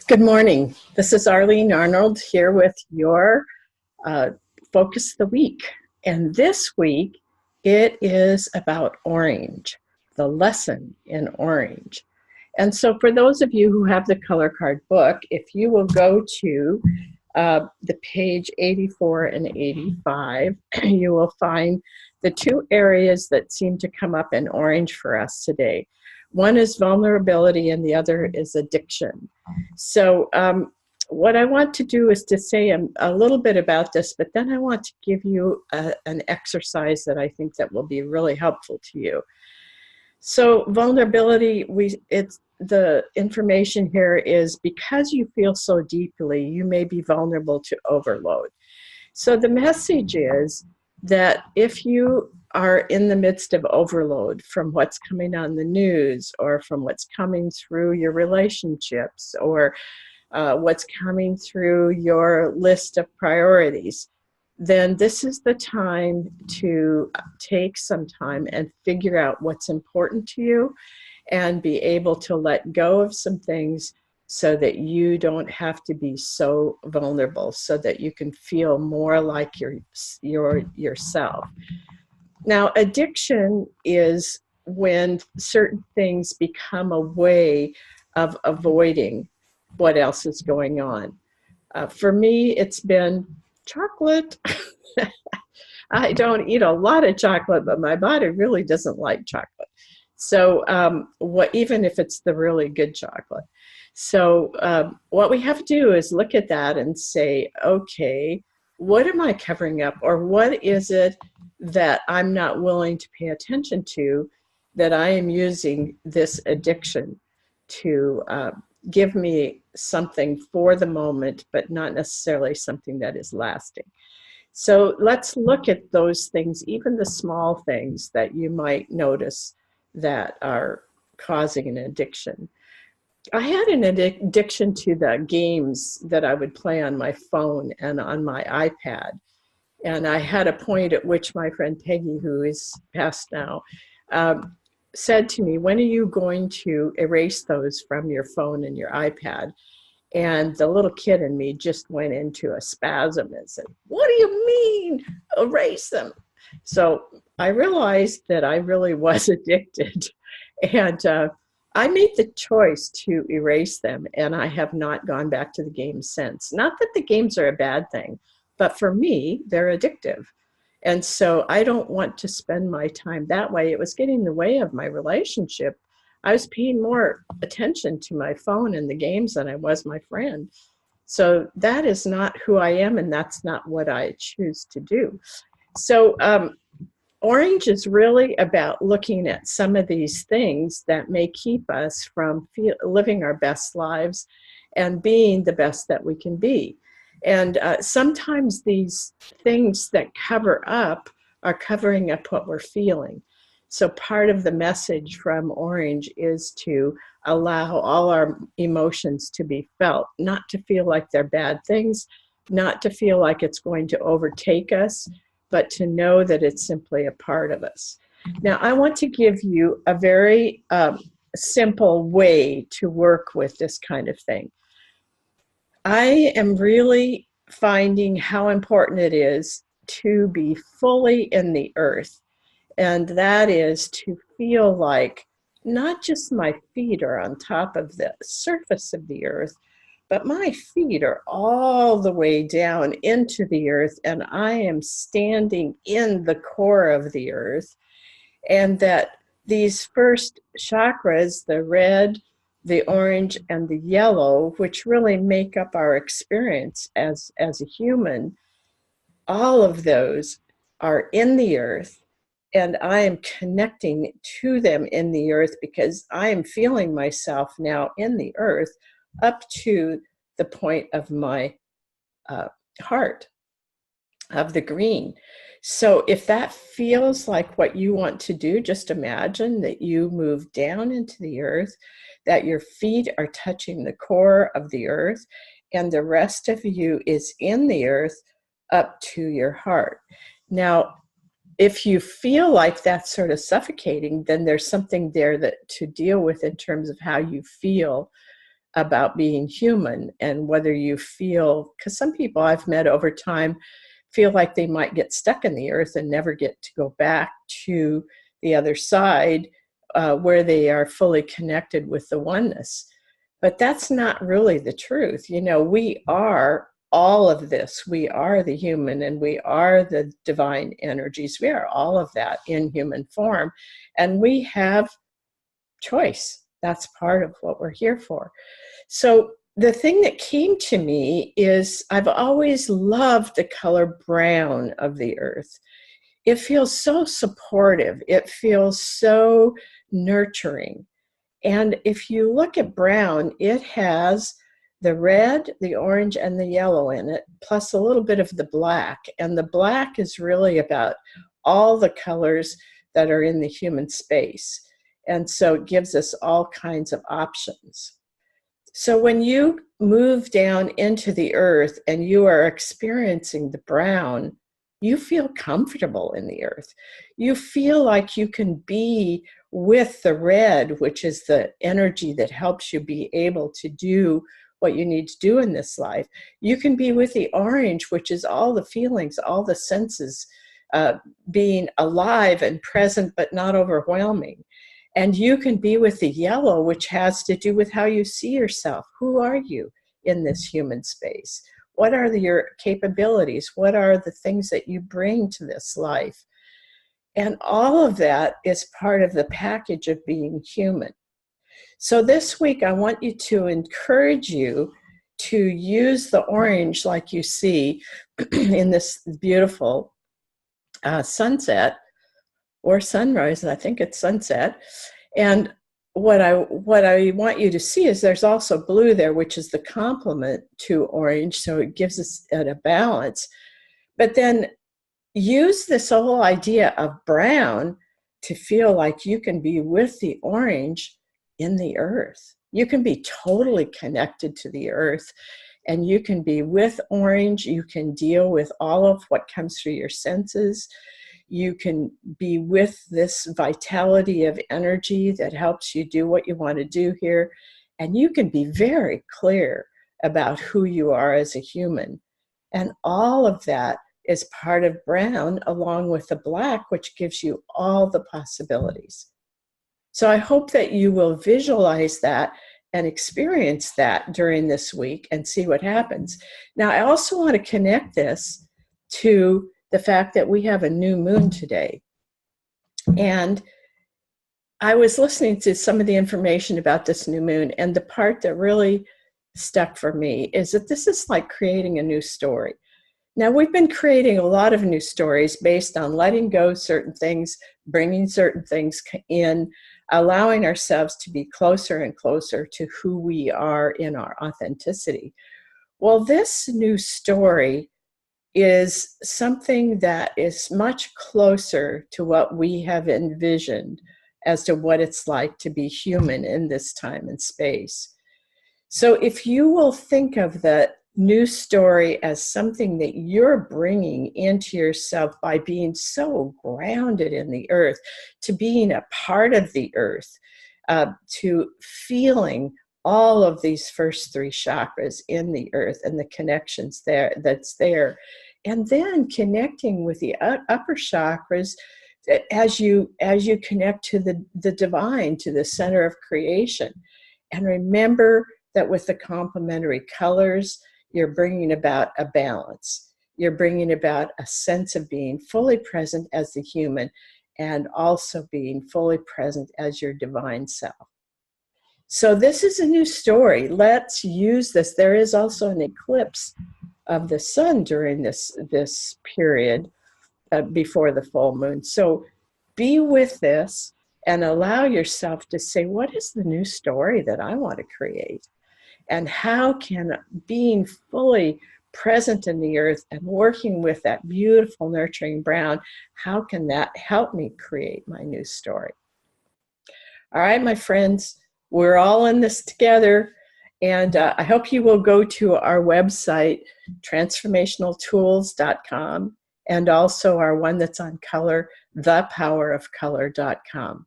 Good morning. This is Arlene Arnold here with your Focus of the Week. And this week, it is about orange, the lesson in orange. And so for those of you who have the color card book, if you will go to the page 84 and 85, you will find the two areas that seem to come up in orange for us today. One is vulnerability and the other is addiction. So what I want to do is to say a little bit about this, but then I want to give you an exercise that I think that will be really helpful to you. So vulnerability, the information here is because you feel so deeply, you may be vulnerable to overload. So the message is that if you are in the midst of overload from what's coming on the news or from what's coming through your relationships or what's coming through your list of priorities, then this is the time to take some time and figure out what's important to you and be able to let go of some things so that you don't have to be so vulnerable, so that you can feel more like yourself. Now, addiction is when certain things become a way of avoiding what else is going on. For me, it's been chocolate. I don't eat a lot of chocolate, but my body really doesn't like chocolate. So even if it's the really good chocolate. So what we have to do is look at that and say, okay, what am I covering up? Or what is it that I'm not willing to pay attention to that I am using this addiction to give me something for the moment, but not necessarily something that is lasting. So let's look at those things, even the small things that you might notice that are causing an addiction. I had an addiction to the games that I would play on my phone and on my iPad. And I had a point at which my friend Peggy, who is passed now, said to me, when are you going to erase those from your phone and your iPad? And the little kid in me just went into a spasm and said, what do you mean, erase them? So I realized that I really was addicted. And I made the choice to erase them, and I have not gone back to the games since. Not that the games are a bad thing, but for me, they're addictive. And so I don't want to spend my time that way. It was getting in the way of my relationship. I was paying more attention to my phone and the games than I was my friend. So that is not who I am, and that's not what I choose to do. So orange is really about looking at some of these things that may keep us from living our best lives and being the best that we can be. And sometimes these things that cover up are covering up what we're feeling. So part of the message from orange is to allow all our emotions to be felt, not to feel like they're bad things, not to feel like it's going to overtake us, but to know that it's simply a part of us. Now, I want to give you a very simple way to work with this kind of thing. I am really finding how important it is to be fully in the earth. And that is to feel like not just my feet are on top of the surface of the earth, but my feet are all the way down into the earth, and I am standing in the core of the earth. And that these first chakras, the red, the orange, and the yellow, which really make up our experience as a human, all of those are in the earth. And I am connecting to them in the earth because I am feeling myself now in the earth up to the point of my heart, of the green. So if that feels like what you want to do, just imagine that you move down into the earth, that your feet are touching the core of the earth, and the rest of you is in the earth up to your heart. Now, if you feel like that's sort of suffocating, then there's something there that to deal with in terms of how you feel about being human and whether you feel, because some people I've met over time feel like they might get stuck in the earth and never get to go back to the other side where they are fully connected with the oneness. But that's not really the truth. You know, we are all of this. We are the human and we are the divine energies. We are all of that in human form. And we have choice. That's part of what we're here for. So the thing that came to me is I've always loved the color brown of the earth. It feels so supportive. It feels so nurturing. And if you look at brown, it has the red, the orange, and the yellow in it, plus a little bit of the black. And the black is really about all the colors that are in the human space. And so it gives us all kinds of options. So when you move down into the earth and you are experiencing the brown, you feel comfortable in the earth. You feel like you can be with the red, which is the energy that helps you be able to do what you need to do in this life. You can be with the orange, which is all the feelings, all the senses, being alive and present, but not overwhelming. And you can be with the yellow, which has to do with how you see yourself. Who are you in this human space? What are your capabilities? What are the things that you bring to this life? And all of that is part of the package of being human. So this week, I want you to encourage you to use the orange like you see in this beautiful sunset or sunrise. I think it's sunset. And what I want you to see is there's also blue there, which is the complement to orange. So it gives us a balance. But then use this whole idea of brown to feel like you can be with the orange in the earth. You can be totally connected to the earth and you can be with orange. You can deal with all of what comes through your senses. You can be with this vitality of energy that helps you do what you want to do here. And you can be very clear about who you are as a human. And all of that is part of brown along with the black, which gives you all the possibilities. So I hope that you will visualize that and experience that during this week and see what happens. Now, I also want to connect this to the fact that we have a new moon today. And I was listening to some of the information about this new moon, and the part that really stuck for me is that this is like creating a new story. Now, we've been creating a lot of new stories based on letting go certain things, bringing certain things in, allowing ourselves to be closer and closer to who we are in our authenticity. Well, this new story is something that is much closer to what we have envisioned as to what it's like to be human in this time and space. So if you will think of the new story as something that you're bringing into yourself by being so grounded in the earth, to being a part of the earth, to feeling all of these first three chakras in the earth and the connections that's there. And then connecting with the upper chakras as you connect to the divine, to the center of creation. And remember that with the complementary colors, you're bringing about a balance. You're bringing about a sense of being fully present as the human and also being fully present as your divine self. So this is a new story. Let's use this. There is also an eclipse of the sun during this period before the full moon. So be with this and allow yourself to say, what is the new story that I want to create? And how can being fully present in the earth and working with that beautiful nurturing brown, how can that help me create my new story? All right, my friends, we're all in this together. And I hope you will go to our website, transformationaltools.com, and also our one that's on color, thepowerofcolor.com.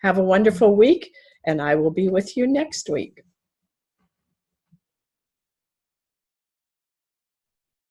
Have a wonderful week, and I will be with you next week.